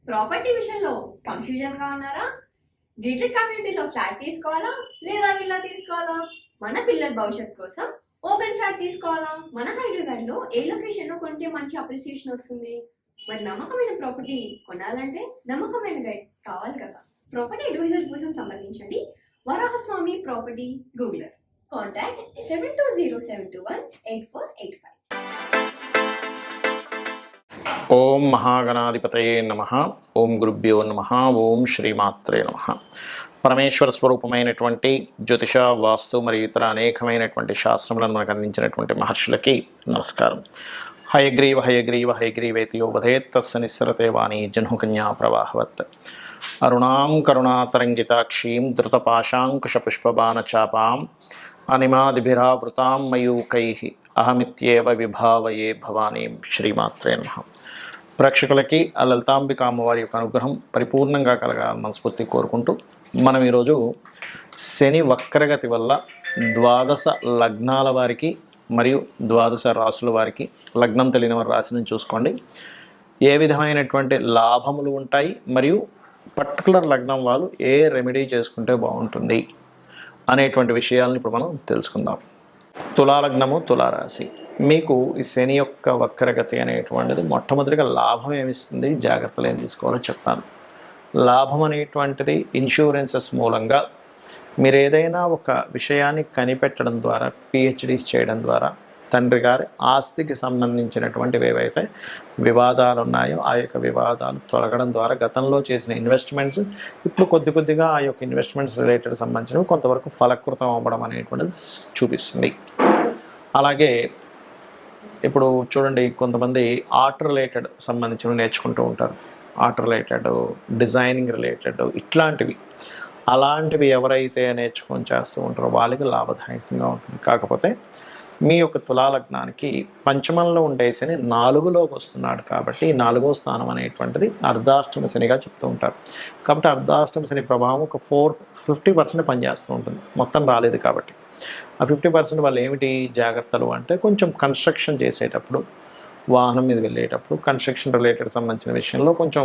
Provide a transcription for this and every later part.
Property విషయంలో confusion గా ఉన్నారా? గేటెడ్ కమ్యూనిటీలో ఫ్లాట్ తీసుకోవాలా లేదా విల్లా తీసుకోవాలా? మన పిల్లల భవిష్యత్ కోసం ఓపెన్ ఫ్లాట్ తీసుకోవాలా? మన హైదరాబాద్ లో ఏ లొకేషన్ లో కొంటే మంచి అప్రిసియేషన్ వస్తుంది? మరి నమ్మకమైన ప్రాపర్టీ కొనాలంటే నమ్మకమైన గైడ్ కావాలి కదా. ప్రాపర్టీ అడ్వైజర్ కోసం సంప్రదించండి వరాహస్వామి ప్రాపర్టీ గూగులర్. కాంటాక్ట్ 7207218485. ఓం మహాగణాధిపతయే నమః. ఓం గురుభ్యో నమః. ఓం శ్రీమాత్రే నమః. పరమేశ్వర స్వరూపమైనటువంటి జ్యోతిష, వాస్తు మరియు ఇతర అనేకమైనటువంటి శాస్త్రములను మనకు అందించినటువంటి మహర్షులకి నమస్కారం. హయగ్రీవ హయగ్రీవ హయగ్రీవేతియో వధేత్ తస్స నిస్సరతే వాణి జహ్నుకన్యా ప్రవాహవత్. అరుణాం కరుణాతరంగితాక్షీం ధృతపాశాంకుశపుష్పబాణచాపాం అనిమాదిభిరావృతాం మయూకైః అహమిత్యేవ విభావయే భవానీం. శ్రీమాత్రే నమః. ప్రేక్షకులకి ఆ లలితాంబిక అమ్మవారి యొక్క అనుగ్రహం పరిపూర్ణంగా కలగాలని మనస్ఫూర్తి కోరుకుంటూ మనం ఈరోజు శని వక్రగతి వల్ల ద్వాదశ లగ్నాల వారికి మరియు ద్వాదశ రాసుల వారికి, లగ్నం తెలియని వారి రాశి నుంచి చూసుకోండి, ఏ విధమైనటువంటి లాభములు ఉంటాయి మరియు పర్టికులర్ లగ్నం వాళ్ళు ఏ రెమెడీ చేసుకుంటే బాగుంటుంది అనేటువంటి విషయాలను ఇప్పుడు మనం తెలుసుకుందాం. తులాలగ్నము, తులారాశి. మీకు ఈ శని యొక్క వక్రగతి అనేటువంటిది మొట్టమొదటిగా లాభం ఏమిస్తుంది, జాగ్రత్తలు ఏం తీసుకోవాలో చెప్తాను. లాభం అనేటువంటిది ఇన్సూరెన్సెస్ మూలంగా మీరు ఏదైనా ఒక విషయాన్ని కనిపెట్టడం ద్వారా, పిహెచ్డీస్ చేయడం ద్వారా తండ్రి గారి ఆస్తికి సంబంధించినటువంటివి ఏవైతే వివాదాలు ఉన్నాయో ఆ యొక్క వివాదాలు తొలగడం ద్వారా గతంలో చేసిన ఇన్వెస్ట్మెంట్స్ ఇప్పుడు కొద్ది కొద్దిగా ఆ యొక్క ఇన్వెస్ట్మెంట్స్ రిలేటెడ్ సంబంధించినవి కొంతవరకు ఫలకృతం అవ్వడం అనేటువంటిది చూపిస్తుంది. అలాగే ఇప్పుడు చూడండి, కొంతమంది ఆర్ట్ రిలేటెడ్ సంబంధించినవి నేర్చుకుంటూ ఉంటారు. ఆర్ట్ రిలేటెడ్, డిజైనింగ్ రిలేటెడ్, ఇట్లాంటివి అలాంటివి ఎవరైతే నేర్చుకొని చేస్తూ ఉంటారో వాళ్ళకి లాభదాయకంగా ఉంటుంది. కాకపోతే మీ యొక్క తులాలగ్నానికి పంచమంలో ఉండే శని 4లోకి వస్తున్నాడు కాబట్టి 4వ స్థానం అనేటువంటిది అర్ధాష్టమ శనిగా చెప్తూ ఉంటారు. కాబట్టి అర్ధాష్టమ శని ప్రభావం ఒక 50% పనిచేస్తూ ఉంటుంది, మొత్తం రాలేదు కాబట్టి. ఆ 50% వాళ్ళు ఏమిటి జాగ్రత్తలు అంటే, కొంచెం కన్స్ట్రక్షన్ చేసేటప్పుడు, వాహనం మీద వెళ్ళేటప్పుడు, కన్స్ట్రక్షన్ రిలేటెడ్ సంబంధించిన విషయంలో కొంచెం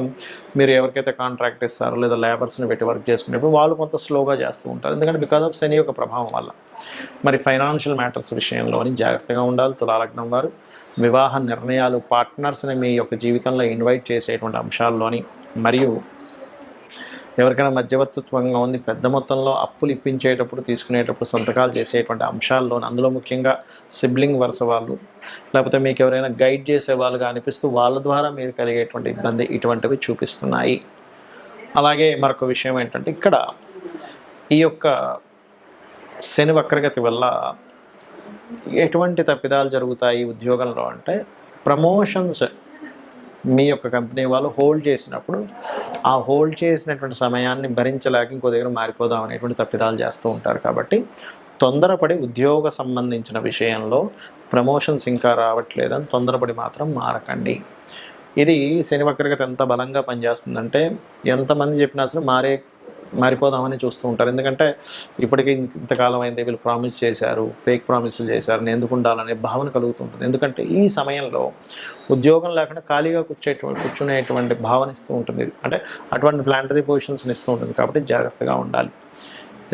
మీరు ఎవరికైతే కాంట్రాక్ట్ ఇస్తారో లేదా లేబర్స్ని పెట్టి వర్క్ చేసుకునేప్పుడు వాళ్ళు కొంత స్లోగా చేస్తూ ఉంటారు. ఎందుకంటే బికాజ్ ఆఫ్ శని యొక్క ప్రభావం వల్ల. మరి ఫైనాన్షియల్ మ్యాటర్స్ విషయంలోని జాగ్రత్తగా ఉండాలి తులాలగ్నం వారు. వివాహ నిర్ణయాలు, పార్ట్నర్స్ని మీ యొక్క జీవితంలో ఇన్వైట్ చేసేటువంటి అంశాల్లోని, మరియు ఎవరికైనా మధ్యవర్తిత్వంగా ఉంది పెద్ద మొత్తంలో అప్పులు ఇప్పించేటప్పుడు, తీసుకునేటప్పుడు సంతకాలు చేసేటువంటి అంశాల్లో, అందులో ముఖ్యంగా సిబ్లింగ్ వరుస వాళ్ళు లేకపోతే మీకు ఎవరైనా గైడ్ చేసే వాళ్ళుగా అనిపిస్తూ వాళ్ళ ద్వారా మీరు కలిగేటువంటి ఇబ్బంది, ఇటువంటివి చూపిస్తున్నాయి. అలాగే మరొక విషయం ఏంటంటే, ఇక్కడ ఈ యొక్క శని వక్రగతి వల్ల ఎటువంటి తప్పిదాలు జరుగుతాయి ఉద్యోగంలో అంటే, ప్రమోషన్స్ మీ యొక్క కంపెనీ వాళ్ళు హోల్డ్ చేసినప్పుడు ఆ హోల్డ్ చేసినటువంటి సమయాన్ని భరించలేక ఇంకో దగ్గర మారిపోదాం అనేటువంటి తప్పిదాలు చేస్తూ ఉంటారు. కాబట్టి తొందరపడి ఉద్యోగ సంబంధించిన విషయంలో ప్రమోషన్స్ ఇంకా రావట్లేదని తొందరపడి మాత్రం మారకండి. ఇది శని వక్రగతి ఎంత బలంగా పనిచేస్తుందంటే, ఎంతమంది చెప్పినా అసలు మారిపోదామని చూస్తూ ఉంటారు. ఎందుకంటే ఇప్పటికీ ఇంతకాలం అయింది, వీళ్ళు ప్రామిస్ చేశారు, ఫేక్ ప్రామిస్లు చేశారు, నేను ఎందుకు ఉండాలనే భావన కలుగుతుంటుంది. ఎందుకంటే ఈ సమయంలో ఉద్యోగం లేకుండా ఖాళీగా కూర్చునేటువంటి భావన ఇస్తూ ఉంటుంది, అంటే అటువంటి ప్లాంటరీ పొజిషన్స్ని ఇస్తూ ఉంటుంది. కాబట్టి జాగ్రత్తగా ఉండాలి.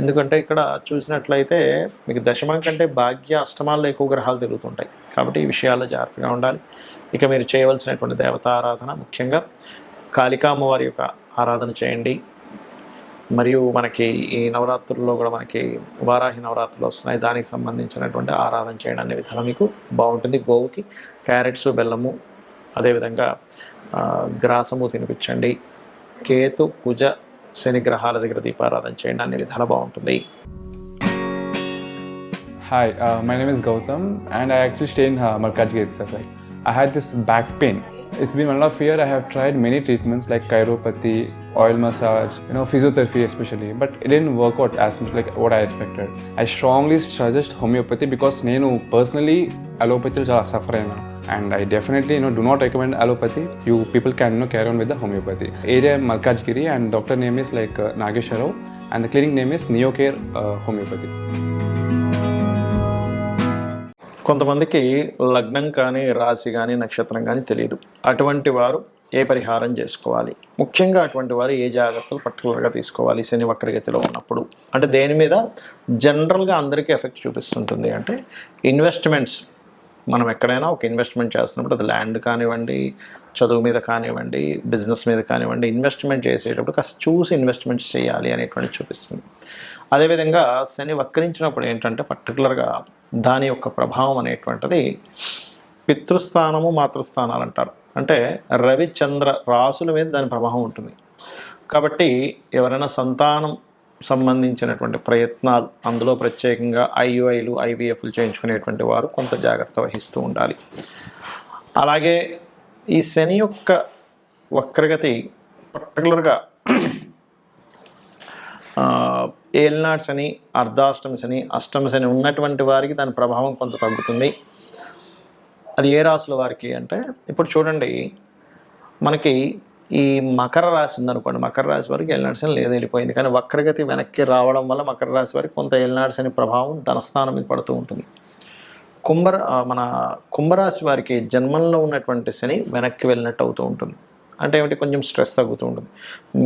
ఎందుకంటే ఇక్కడ చూసినట్లయితే మీకు దశమం కంటే భాగ్య అష్టమాల్లో ఎక్కువ గ్రహాలు తిరుగుతుంటాయి. కాబట్టి ఈ విషయాల్లో జాగ్రత్తగా ఉండాలి. ఇక మీరు చేయవలసినటువంటి దేవతా ఆరాధన, ముఖ్యంగా కాళికా అమ్మవారి యొక్క ఆరాధన చేయండి. మరియు మనకి ఈ నవరాత్రుల్లో కూడా మనకి వారాహి నవరాత్రులు వస్తున్నాయి, దానికి సంబంధించినటువంటి ఆరాధన చేయడం అనే విధానం మీకు బాగుంటుంది. గోవుకి క్యారెట్స్, బెల్లము, అదేవిధంగా గ్రాసము తినిపించండి. కేతు, కుజ, శని గ్రహాల దగ్గర దీపారాధన చేయండి, అన్ని విధాలు బాగుంటుంది. Hi, my name is Gautam and I actually stay in Markajgir itself. Like, I had this back pain. It's been 1.5 years. I have tried many treatments like chiropathy, oil massage, physiotherapy especially, but it didn't work out as much like what I expected. I strongly suggest homeopathy because నేను personally allopathy చాలా suffer అయినా, and I definitely do not recommend allopathy. You people can carry on with the homeopathy. Area Malkajgiri and doctor name is like Nageswar Rao and the clinic name is Neocare Homeopathy. కొంతమందికి లగ్నం కానీ రాశి కానీ నక్షత్రం కానీ తెలియదు. అటువంటి వారు ఏ పరిహారం చేసుకోవాలి, ముఖ్యంగా అటువంటి వారు ఏ జాగ్రత్తలు పర్టికులర్గా తీసుకోవాలి శని వక్రగతిలో ఉన్నప్పుడు? అంటే దేని మీద జనరల్గా అందరికీ ఎఫెక్ట్ చూపిస్తుంటుంది అంటే ఇన్వెస్ట్మెంట్స్. మనం ఎక్కడైనా ఒక ఇన్వెస్ట్మెంట్ చేస్తున్నప్పుడు అది ల్యాండ్ కానివ్వండి, చదువు మీద కానివ్వండి, బిజినెస్ మీద కానివ్వండి, ఇన్వెస్ట్మెంట్ చేసేటప్పుడు కాస్త చూసి ఇన్వెస్ట్మెంట్స్ చేయాలి అనేటువంటి చూపిస్తుంది. అదేవిధంగా శని వక్రించినప్పుడు ఏంటంటే పర్టికులర్గా దాని యొక్క ప్రభావం అనేటువంటిది పితృస్థానము మాతృస్థానాలు అంటారు. అంటే రవి చంద్ర రాసుల మీద దాని ప్రభావం ఉంటుంది. కాబట్టి ఎవరైనా సంతానం సంబంధించినటువంటి ప్రయత్నాలు, అందులో ప్రత్యేకంగా ఐయుఐలు ఐవీఎఫ్లు చేయించుకునేటువంటి వారు కొంత జాగ్రత్త వహిస్తూ ఉండాలి. అలాగే ఈ శని యొక్క వక్రగతి పర్టికులర్గా ఏలినాటి శని, అర్ధాష్టమి శని, అష్టమి శని ఉన్నటువంటి వారికి దాని ప్రభావం కొంత తగ్గుతుంది. అది ఏ రాశుల వారికి అంటే ఇప్పుడు చూడండి, మనకి ఈ మకర రాశి ఉందనుకోండి, మకర రాశి వారికి ఏలినాటి శని లేదు, వెళ్ళిపోయింది. కానీ వక్రగతి వెనక్కి రావడం వల్ల మకర రాశి వారికి కొంత ఏలినాటి శని ప్రభావం ధనస్థానం మీద పడుతూ ఉంటుంది. మన కుంభరాశి వారికి జన్మంలో ఉన్నటువంటి శని వెనక్కి వెళ్ళినట్టు అవుతూ ఉంటుంది. అంటే ఏమిటి, కొంచెం స్ట్రెస్ తగ్గుతూ ఉంటుంది.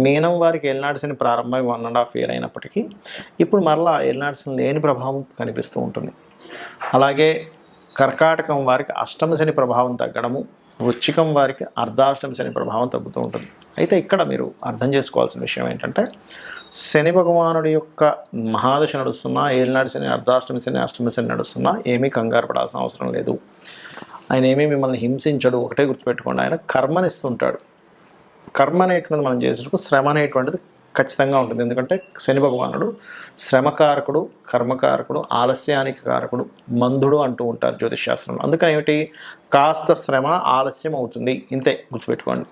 మీనం వారికి ఏలినాటి శని ప్రారంభమై 1.5 year అయినప్పటికీ ఇప్పుడు మరలా ఏలినాటి శని లేని ప్రభావం కనిపిస్తూ ఉంటుంది. అలాగే కర్కాటకం వారికి అష్టమ శని ప్రభావం తగ్గడము, వృశ్చికం వారికి అర్ధాష్టమి శని ప్రభావం తగ్గుతూ ఉంటుంది. అయితే ఇక్కడ మీరు అర్థం చేసుకోవాల్సిన విషయం ఏంటంటే శని భగవానుడి యొక్క మహాదశ నడుస్తున్నా, ఏలినాటి శని, అర్ధాష్టమి శని, అష్టమి శని నడుస్తున్నా ఏమీ కంగారు పడాల్సిన అవసరం లేదు. ఆయన ఏమీ మిమ్మల్ని హింసించడు. ఒకటే గుర్తుపెట్టుకోండి, ఆయన కర్మనిస్తుంటాడు. కర్మ అనేటువంటిది మనం చేసేటప్పుడు శ్రమ అనేటువంటిది ఖచ్చితంగా ఉంటుంది. ఎందుకంటే శని భగవానుడు శ్రమకారకుడు, కర్మకారకుడు, ఆలస్యానికి కారకుడు, మందుడు అంటూ ఉంటారు జ్యోతిష్ శాస్త్రంలో. అందుకని ఏమిటి, కాస్త శ్రమ ఆలస్యం అవుతుంది, ఇంతే గుర్తుపెట్టుకోండి.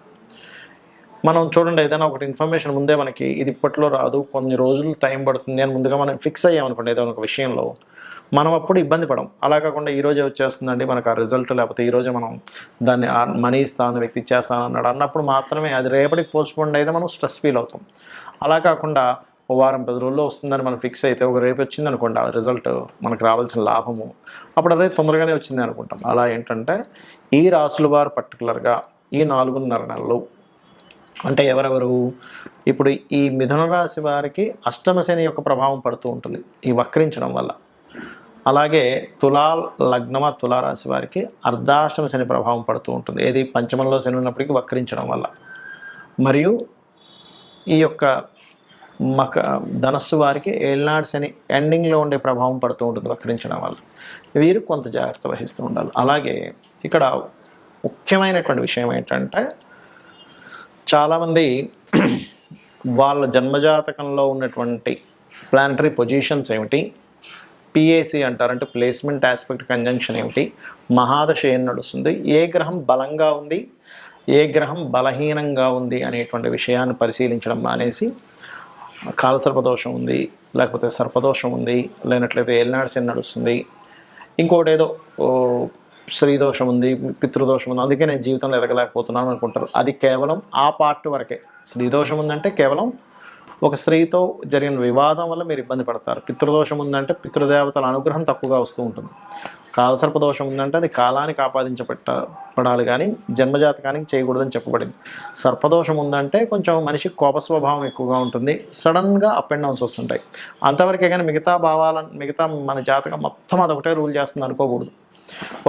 మనం చూడండి, ఏదైనా ఒకటి ఇన్ఫర్మేషన్ ముందే మనకి ఇది ఇప్పట్లో రాదు, కొన్ని రోజులు టైం పడుతుంది అని ముందుగా మనం ఫిక్స్ అయ్యామనుకోండి ఏదైనా ఒక విషయంలో, మనం అప్పుడు ఇబ్బంది పడం. అలా కాకుండా ఈరోజే వచ్చేస్తుందండి మనకు ఆ రిజల్ట్, లేకపోతే ఈరోజే మనం దాన్ని మనీ ఇస్తాను, వ్యక్తి ఇచ్చేస్తాను అన్నాడు అన్నప్పుడు మాత్రమే అది రేపటికి పోస్ట్పోండ్ అయితే మనం స్ట్రెస్ ఫీల్ అవుతాం. అలా కాకుండా ఓ వారం 10 రోజుల్లో వస్తుందని మనం ఫిక్స్ అయితే ఒక రేపు వచ్చింది అనుకోండి ఆ రిజల్ట్, మనకు రావాల్సిన లాభము, అప్పుడు అదే తొందరగానే వచ్చింది అనుకుంటాం. అలా ఏంటంటే ఈ రాసుల వారు పర్టికులర్గా ఈ 4.5 నెలలు అంటే ఎవరెవరు, ఇప్పుడు ఈ మిథున రాశి వారికి అష్టమ శని యొక్క ప్రభావం పడుతూ ఉంటుంది ఈ వక్రించడం వల్ల. అలాగే తులా లగ్నమ తులారాశి వారికి అర్ధాష్టమ శని ప్రభావం పడుతూ ఉంటుంది, ఏది పంచమంలో శని ఉన్నప్పటికీ వక్రించడం వల్ల. మరియు ఈ యొక్క ధనస్సు వారికి ఏలినాటి శని ఎండింగ్లో ఉండే ప్రభావం పడుతూ ఉంటుంది వక్రించడం వల్ల. వీరు కొంత జాగ్రత్త వహిస్తూ ఉండాలి. అలాగే ఇక్కడ ముఖ్యమైనటువంటి విషయం ఏంటంటే చాలామంది వాళ్ళ జన్మజాతకంలో ఉన్నటువంటి ప్లానటరీ పొజిషన్స్ ఏమిటి, పిఏసి అంటారు, అంటే ప్లేస్మెంట్ ఆస్పెక్ట్ కంజంక్షన్ ఏమిటి, మహాదశ ఏం నడుస్తుంది, ఏ గ్రహం బలంగా ఉంది, ఏ గ్రహం బలహీనంగా ఉంది అనేటువంటి విషయాన్ని పరిశీలించడం మానేసి కాలసర్పదోషం ఉంది, లేకపోతే సర్పదోషం ఉంది, లేనట్లయితే ఏలినాటి శని నడుస్తుంది, ఇంకోటి ఏదో స్త్రీదోషం ఉంది, పితృదోషం ఉంది, అందుకే నేను జీవితంలో ఎదగలేకపోతున్నాను అనుకుంటారు. అది కేవలం ఆ పార్ట్ వరకే. స్త్రీదోషం ఉందంటే కేవలం ఒక స్త్రీతో జరిగిన వివాదం వల్ల మీరు ఇబ్బంది పడతారు. పితృదోషం ఉందంటే పితృదేవతల అనుగ్రహం తక్కువగా వస్తూ ఉంటుంది. కాలసర్పదోషం ఉందంటే అది కాలానికి ఆపాదించబడాలి కానీ జన్మజాతకానికి చేయకూడదని చెప్పబడింది. సర్పదోషం ఉందంటే కొంచెం మనిషి కోప స్వభావం ఎక్కువగా ఉంటుంది, సడన్గా అప్ అండ్ డౌన్స్ వస్తుంటాయి. అంతవరకే కానీ మిగతా మన జాతకం మొత్తం అదొకటే రూల్ చేస్తుంది అనుకోకూడదు.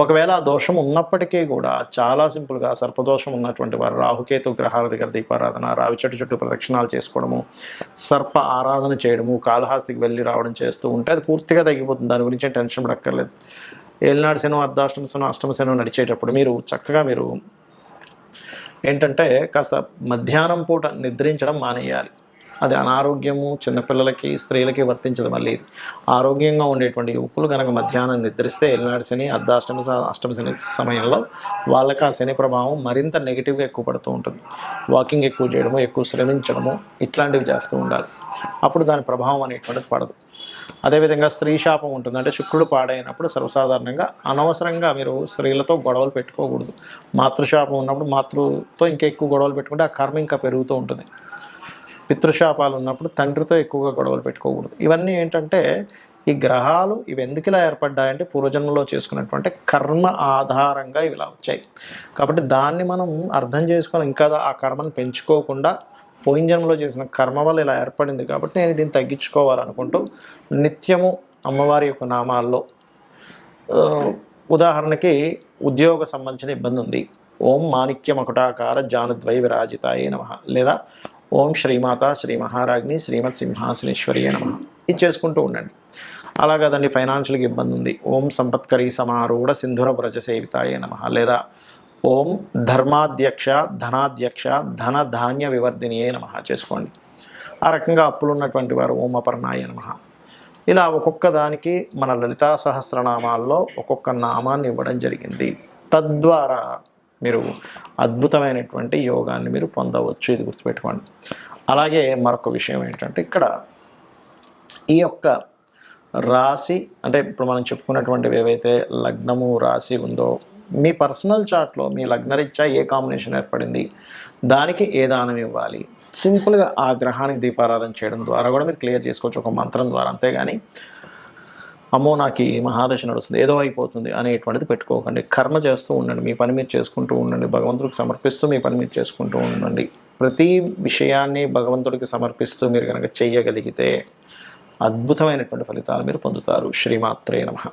ఒకవేళ ఆ దోషం ఉన్నప్పటికీ కూడా చాలా సింపుల్గా సర్పదోషం ఉన్నటువంటి వారు రాహుకేతు గ్రహాల దగ్గర దీపారాధన, రావి చెట్టు చుట్టూ ప్రదక్షిణాలు చేసుకోవడము, సర్ప ఆరాధన చేయడము, కాళహస్తికి వెళ్ళి రావడం చేస్తూ ఉంటే అది పూర్తిగా తగ్గిపోతుంది. దాని గురించి టెన్షన్ పడక్కర్లేదు. ఏలినాటి శని, అర్ధాష్టమి శని, అష్టమ శని నడిచేటప్పుడు మీరు చక్కగా ఏంటంటే కాస్త మధ్యాహ్నం పూట నిద్రించడం మానేయాలి. అది అనారోగ్యము చిన్నపిల్లలకి, స్త్రీలకి వర్తించదు. మళ్ళీ ఇది ఆరోగ్యంగా ఉండేటువంటి యువకులు కనుక మధ్యాహ్నం నిద్రిస్తే ఏలినాటి శని, అర్ధాష్టమి అష్టమి శని సమయంలో వాళ్ళకి ఆ శని ప్రభావం మరింత నెగిటివ్గా ఎక్కువ పడుతూ ఉంటుంది. వాకింగ్ ఎక్కువ చేయడము, ఎక్కువ శ్రమించడము, ఇట్లాంటివి చేస్తూ ఉండాలి. అప్పుడు దాని ప్రభావం అనేటువంటిది పడదు. అదేవిధంగా స్త్రీ శాపం ఉంటుంది, అంటే శుక్రుడు పాడైనప్పుడు సర్వసాధారణంగా అనవసరంగా మీరు స్త్రీలతో గొడవలు పెట్టుకోకూడదు. మాతృశాపం ఉన్నప్పుడు మాతృతో ఇంకా ఎక్కువ గొడవలు పెట్టుకుంటే ఆ కర్మ ఇంకా పెరుగుతూ ఉంటుంది. పితృశాపాలు ఉన్నప్పుడు తండ్రితో ఎక్కువగా గొడవలు పెట్టుకోకూడదు. ఇవన్నీ ఏంటంటే ఈ గ్రహాలు ఇవి ఎందుకు ఇలా ఏర్పడ్డాయంటే పూర్వజన్మలో చేసుకున్నటువంటి కర్మ ఆధారంగా ఇవి ఇలా వచ్చాయి. కాబట్టి దాన్ని మనం అర్థం చేసుకొని ఇంకా ఆ కర్మను పెంచుకోకుండా పోయిన జన్మలో చేసిన కర్మ వల్ల ఇలా ఏర్పడింది కాబట్టి నేను దీన్ని తగ్గించుకోవాలనుకుంటూ నిత్యము అమ్మవారి యొక్క నామాల్లో ఉదాహరణకి ఉద్యోగ సంబంధించిన ఇబ్బంది ఉంది, ఓం మాణిక్య మకుటాకార జానుద్వై విరాజితాయే నమః, లేదా ఓం శ్రీమాత శ్రీ మహారాజ్ని శ్రీమత్ సింహాసనేశ్వరియే నమః, ఇది చేసుకుంటూ ఉండండి. అలా కదండి ఫైనాన్షియల్గా ఇబ్బంది ఉంది, ఓం సంపత్కరీ సమారూఢ సింధుర వ్రజ సేవితాయే నమః, లేదా ఓం ధర్మాధ్యక్ష ధనాధ్యక్ష ధన ధాన్య వివర్ధినియే నమః చేసుకోండి. ఆ రకంగా అప్పులు ఉన్నటువంటి వారు ఓం అపర్ణాయ నమః. ఇలా ఒక్కొక్క దానికి మన లలితా సహస్రనామాల్లో ఒక్కొక్క నామాన్ని ఇవ్వడం జరిగింది. తద్వారా మీరు అద్భుతమైనటువంటి యోగాన్ని మీరు పొందవచ్చు, ఇది గుర్తుపెట్టుకోండి. అలాగే మరొక విషయం ఏంటంటే ఇక్కడ ఈ యొక్క రాశి అంటే ఇప్పుడు మనం చెప్పుకున్నటువంటివి ఏవైతే లగ్నము రాశి ఉందో మీ పర్సనల్ చార్ట్లో మీ లగ్నరీత్యా ఏ కాంబినేషన్ ఏర్పడింది, దానికి ఏ దానం ఇవ్వాలి, సింపుల్గా ఆ గ్రహానికి దీపారాధన చేయడం ద్వారా కూడా మీరు క్లియర్ చేసుకోవచ్చు ఒక మంత్రం ద్వారా. అంతేగాని అమ్మో నాకు ఈ మహాదశ నడుస్తుంది ఏదో అయిపోతుంది అనేటువంటిది పెట్టుకోకండి. కర్మ చేస్తూ ఉండండి, మీ పని మీరు చేసుకుంటూ ఉండండి, భగవంతుడికి సమర్పిస్తూ మీ పని మీరు చేసుకుంటూ ఉండండి. ప్రతి విషయాన్ని భగవంతుడికి సమర్పిస్తూ మీరు కనుక చెయ్యగలిగితే అద్భుతమైనటువంటి ఫలితాలు మీరు పొందుతారు. శ్రీమాత్రే నమః.